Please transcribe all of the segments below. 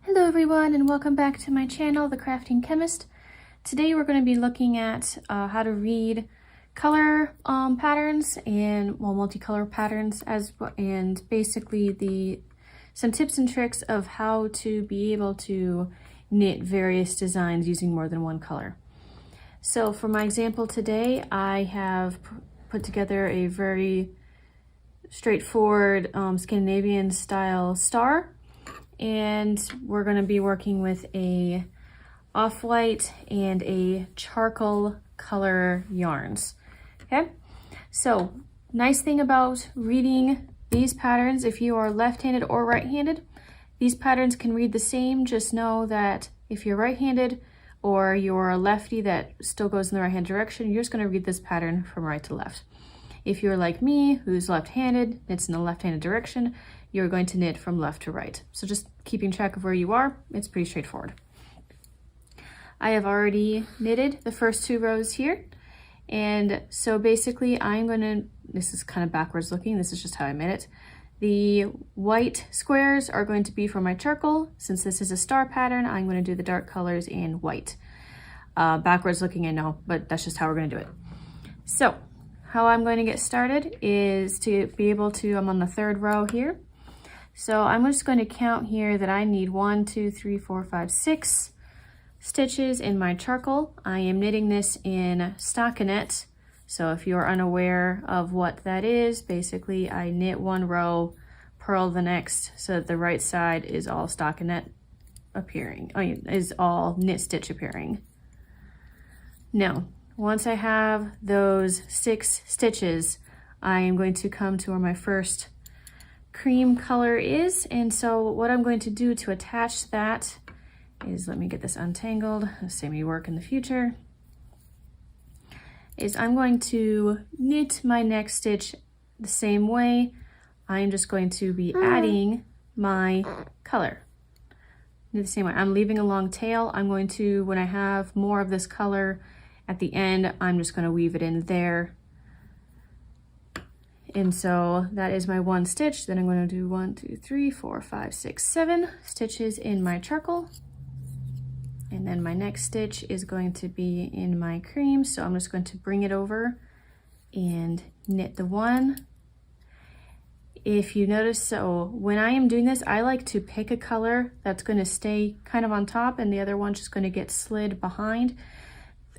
Hello everyone and welcome back to my channel, The Crafting Chemist. Today we're going to be looking at how to read color patterns and multicolor patterns and basically some tips and tricks of how to be able to knit various designs using more than one color. So for my example today, I have put together a very straightforward Scandinavian style star. And we're going to be working with a off-white and a charcoal color yarns. Okay, so nice thing about reading these patterns, if you are left-handed or right-handed, these patterns can read the same. Just know that if you're right-handed or you're a lefty that still goes in the right-hand direction, you're just going to read this pattern from right to left. If you're like me, who's left-handed, knits in the left-handed direction, you're going to knit from left to right. So just keeping track of where you are, it's pretty straightforward. I have already knitted the first two rows here. And so basically this is kind of backwards looking, this is just how I made it. The white squares are going to be for my charcoal. Since this is a star pattern, I'm going to do the dark colors in white. Backwards looking, I know, but that's just how we're going to do it. So how I'm going to get started is to be able to, I'm on the third row here. So I'm just going to count here that I need 1, 2, 3, 4, 5, 6 stitches in my charcoal. I am knitting this in stockinette. So if you're unaware of what that is, basically I knit one row, purl the next, so that the right side is all stockinette appearing, is all knit stitch appearing. Now, once I have those 6 stitches, I am going to come to where my first cream color is. And so what I'm going to do to attach that is, let me get this untangled, save me work in the future, is I'm going to knit my next stitch the same way. I'm just going to be adding my color. Knit the same way. I'm leaving a long tail. I'm going to, when I have more of this color at the end, I'm just going to weave it in there. And so that is my one stitch. Then I'm going to do 1, 2, 3, 4, 5, 6, 7 stitches in my charcoal. And then my next stitch is going to be in my cream. So I'm just going to bring it over and knit the one. If you notice, so when I am doing this, I like to pick a color that's going to stay kind of on top and the other one's just going to get slid behind.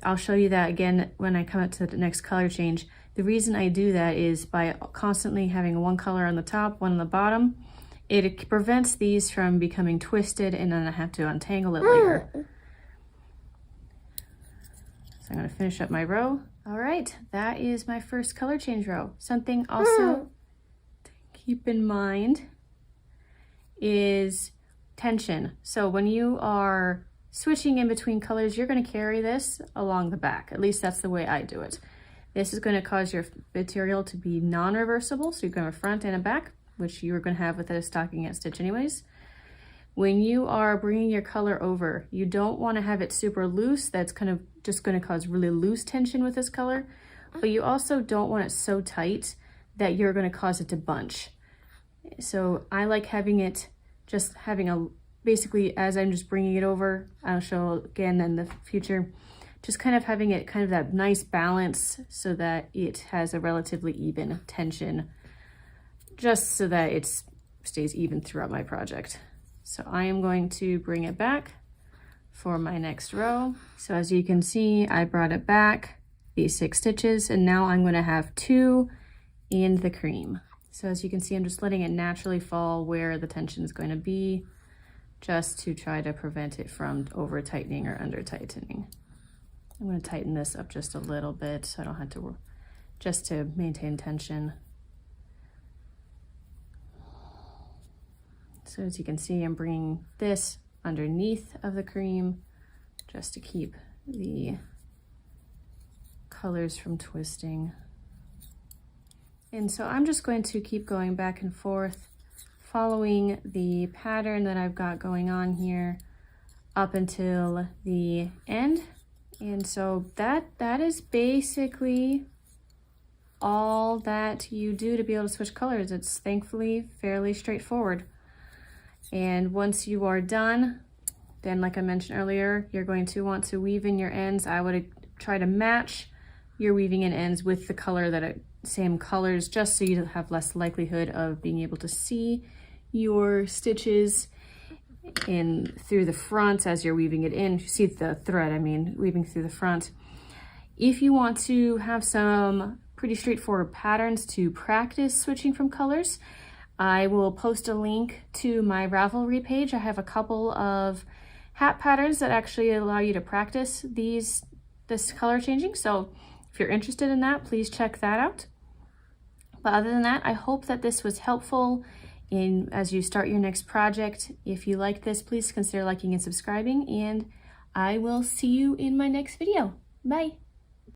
I'll show you that again when I come up to the next color change. The reason I do that is by constantly having one color on the top, one on the bottom, it prevents these from becoming twisted and then I have to untangle it later. So I'm going to finish up my row. All right, that is my first color change row. Something also to keep in mind is tension. So when you are switching in between colors, you're going to carry this along the back. At least that's the way I do it. This is going to cause your material to be non-reversible, so you're going to have a front and a back, which you're going to have with a stockinette stitch anyways. When you are bringing your color over, you don't want to have it super loose. That's kind of just going to cause really loose tension with this color, but you also don't want it so tight that you're going to cause it to bunch. So I like having it, just having a, basically as I'm just bringing it over, I'll show again in the future, just kind of having it kind of that nice balance so that it has a relatively even tension, just so that it stays even throughout my project. So I am going to bring it back for my next row. So as you can see, I brought it back, these 6 stitches, and now I'm going to have 2 in the cream. So as you can see, I'm just letting it naturally fall where the tension is going to be, just to try to prevent it from over tightening or under tightening. I'm going to tighten this up just a little bit so I don't have to, just to maintain tension. So as you can see, I'm bringing this underneath of the cream just to keep the colors from twisting. And so I'm just going to keep going back and forth, following the pattern that I've got going on here up until the end. And so that is basically all that you do to be able to switch colors. It's thankfully fairly straightforward. And once you are done, then like I mentioned earlier, you're going to want to weave in your ends. I would try to match your weaving in ends with the color same colors, just so you have less likelihood of being able to see your stitches in through the front as you're weaving it in. You see the thread, I mean, weaving through the front. If you want to have some pretty straightforward patterns to practice switching from colors, I will post a link to my Ravelry page. I have a couple of hat patterns that actually allow you to practice this color changing. So if you're interested in that, please check that out. But other than that, I hope that this was helpful as you start your next project. If you like this, please consider liking and subscribing, and I will see you in my next video. Bye.